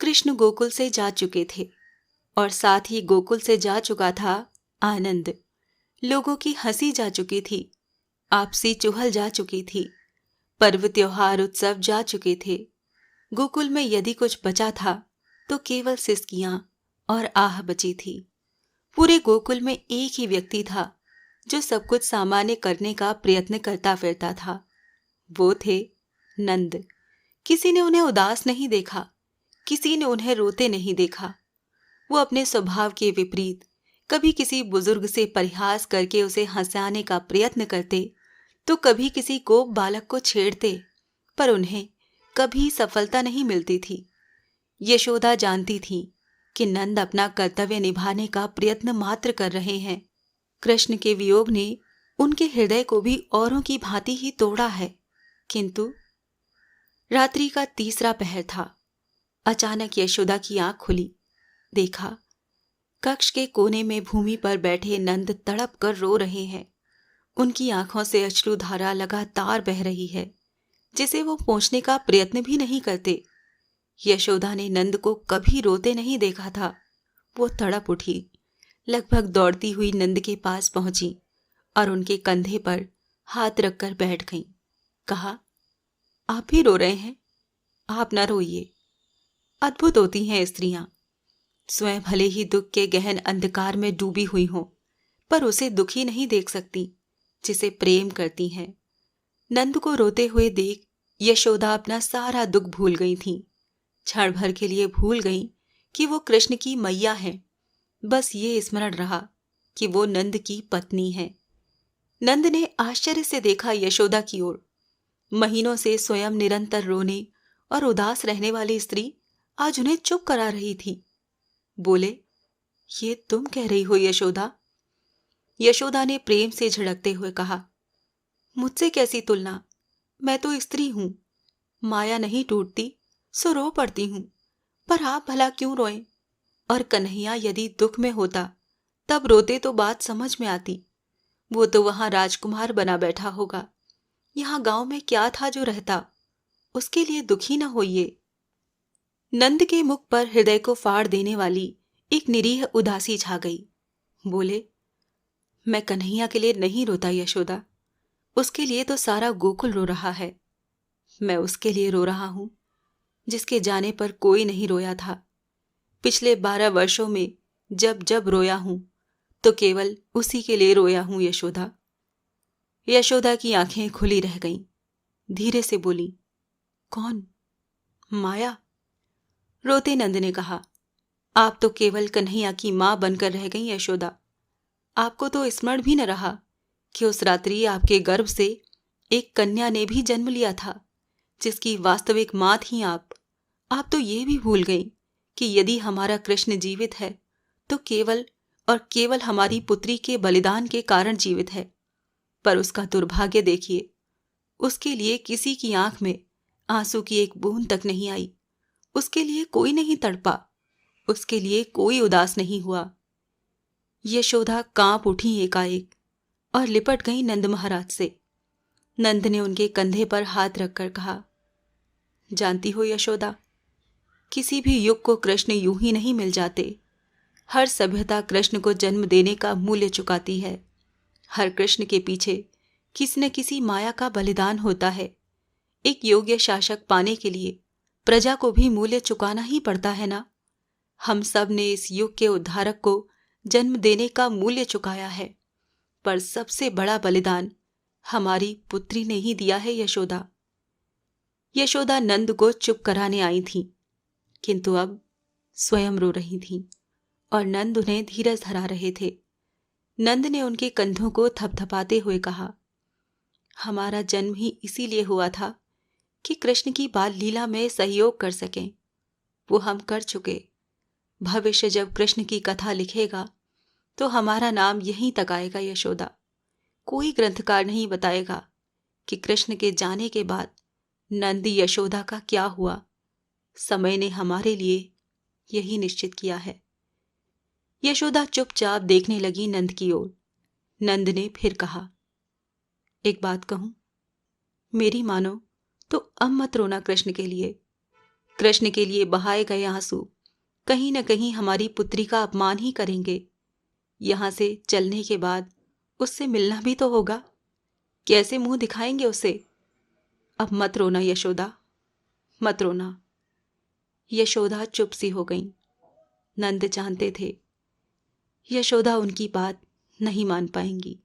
कृष्ण गोकुल से जा चुके थे और साथ ही गोकुल से जा चुका था आनंद। लोगों की हंसी जा चुकी थी, आपसी चुहल जा चुकी थी, पर्व त्योहार उत्सव जा चुके थे। गोकुल में यदि कुछ बचा था तो केवल सिसकियां और आह बची थी। पूरे गोकुल में एक ही व्यक्ति था जो सब कुछ सामान्य करने का प्रयत्न करता फिरता था। वो थे नंद। किसी ने उन्हें उदास नहीं देखा, किसी ने उन्हें रोते नहीं देखा। वो अपने स्वभाव के विपरीत कभी किसी बुजुर्ग से परिहास करके उसे हंसाने का प्रयत्न करते तो कभी किसी को बालक को छेड़ते, पर उन्हें कभी सफलता नहीं मिलती थी। यशोदा जानती थी कि नंद अपना कर्तव्य निभाने का प्रयत्न मात्र कर रहे हैं। कृष्ण के वियोग ने उनके हृदय को भी औरों की भांति ही तोड़ा है। किंतु रात्रि का तीसरा पहर था। अचानक यशोदा की आंख खुली। देखा, कक्ष के कोने में भूमि पर बैठे नंद तड़प कर रो रहे हैं। उनकी आंखों से अश्रुधारा लगातार बह रही है, जिसे वो पोंछने का प्रयत्न भी नहीं करते। यशोदा ने नंद को कभी रोते नहीं देखा था। वो तड़प उठी, लगभग दौड़ती हुई नंद के पास पहुंची और उनके कंधे पर हाथ रखकर बैठ गई। कहा, आप भी रो रहे हैं? आप न रोइए। अद्भुत होती हैं स्त्रियां। स्वयं भले ही दुख के गहन अंधकार में डूबी हुई हों, पर उसे दुखी नहीं देख सकती जिसे प्रेम करती हैं। नंद को रोते हुए देख यशोदा अपना सारा दुख भूल गई थीं। क्षण भर के लिए भूल गई कि वो कृष्ण की मैया हैं। बस ये स्मरण रहा कि वो नंद की पत्नी है। नंद ने आश्चर्य से देखा यशोदा की ओर। महीनों से स्वयं निरंतर रोने और उदास रहने वाली स्त्री आज उन्हें चुप करा रही थी। बोले, ये तुम कह रही हो यशोदा? यशोदा ने प्रेम से झिड़कते हुए कहा, मुझसे कैसी तुलना? मैं तो स्त्री हूं। माया नहीं टूटती सो रो पड़ती हूं, पर आप भला क्यों रोएं? और कन्हैया यदि दुख में होता तब रोते तो बात समझ में आती। वो तो वहां राजकुमार बना बैठा होगा। यहाँ गांव में क्या था जो रहता? उसके लिए दुखी न होइए। नंद के मुख पर हृदय को फाड़ देने वाली एक निरीह उदासी छा गई। बोले, मैं कन्हैया के लिए नहीं रोता यशोदा। उसके लिए तो सारा गोकुल रो रहा है। मैं उसके लिए रो रहा हूं जिसके जाने पर कोई नहीं रोया था। पिछले 12 वर्षों में जब जब रोया हूं तो केवल उसी के लिए रोया हूं यशोदा। यशोदा की आंखें खुली रह गईं। धीरे से बोली, कौन? माया? रोते नंद ने कहा, आप तो केवल कन्हैया की मां बनकर रह गई यशोदा। आपको तो स्मरण भी न रहा कि उस रात्रि आपके गर्भ से एक कन्या ने भी जन्म लिया था, जिसकी वास्तविक मां थी आप। आप तो ये भी भूल गई कि यदि हमारा कृष्ण जीवित है तो केवल और केवल हमारी पुत्री के बलिदान के कारण जीवित है। पर उसका दुर्भाग्य देखिए, उसके लिए किसी की आंख में आंसू की एक बूंद तक नहीं आई। उसके लिए कोई नहीं तड़पा, उसके लिए कोई उदास नहीं हुआ। यशोदा कांप उठी एकाएक और लिपट गई नंद महाराज से। नंद ने उनके कंधे पर हाथ रखकर कहा, जानती हो यशोदा, किसी भी युग को कृष्ण यूं ही नहीं मिल जाते। हर सभ्यता कृष्ण को जन्म देने का मूल्य चुकाती है। हर कृष्ण के पीछे किसी न किसी माया का बलिदान होता है। एक योग्य शासक पाने के लिए प्रजा को भी मूल्य चुकाना ही पड़ता है ना। हम सब ने इस युग के उद्धारक को जन्म देने का मूल्य चुकाया है, पर सबसे बड़ा बलिदान हमारी पुत्री ने ही दिया है यशोदा। यशोदा नंद को चुप कराने आई थीं, किंतु अब स्वयं रो रही थीं और नंद उन्हें धीरज धरा रहे थे। नंद ने उनके कंधों को थपथपाते हुए कहा, हमारा जन्म ही इसीलिए हुआ था कि कृष्ण की बाल लीला में सहयोग कर सकें। वो हम कर चुके। भविष्य जब कृष्ण की कथा लिखेगा तो हमारा नाम यहीं तक आएगा यशोदा। कोई ग्रंथकार नहीं बताएगा कि कृष्ण के जाने के बाद नंद यशोदा का क्या हुआ। समय ने हमारे लिए यही निश्चित किया है। यशोदा चुपचाप देखने लगी नंद की ओर। नंद ने फिर कहा, एक बात कहूं, मेरी मानो तो अब मत रोना कृष्ण के लिए। कृष्ण के लिए बहाए गए आंसू कहीं न कहीं हमारी पुत्री का अपमान ही करेंगे। यहाँ से चलने के बाद उससे मिलना भी तो होगा। कैसे मुंह दिखाएंगे उसे? अब मत रोना यशोदा, मत रोना। यशोदा चुप सी हो गईं। नंद जानते थे यशोदा उनकी बात नहीं मान पाएंगी।